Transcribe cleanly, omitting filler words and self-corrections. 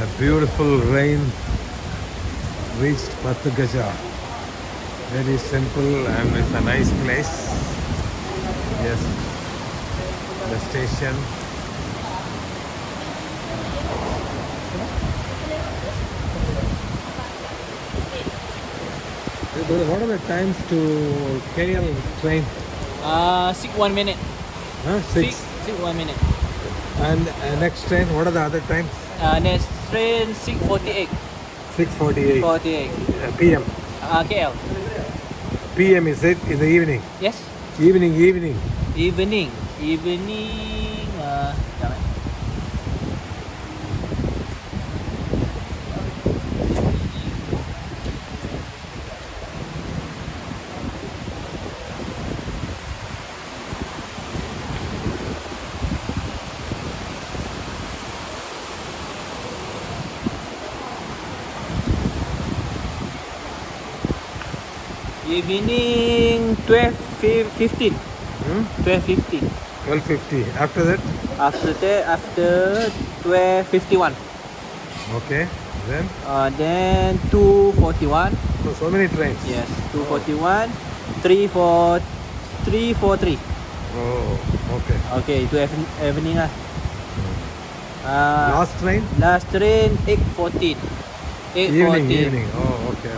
A beautiful rain reached Patagaja. Very simple and it's a nice place. Yes, the station. What are the times to KL train? 1 minute. Huh? Six, Six. 1 minute. And next train, what are the other times? Next train 6:48. 6:48 48. p.m. KL. PM is it in the evening? Yes. Evening. Evening. Jangan. Evening 12:15. 12:15. 12:50. After that, After that, after 12:51. okay. Then 2:41. So many trains. Yes, 2:41. 3:43. Oh, okay. Okay, itu evening lah. Last train? Last train 8:14. 8:14. Evening. Oh, okay.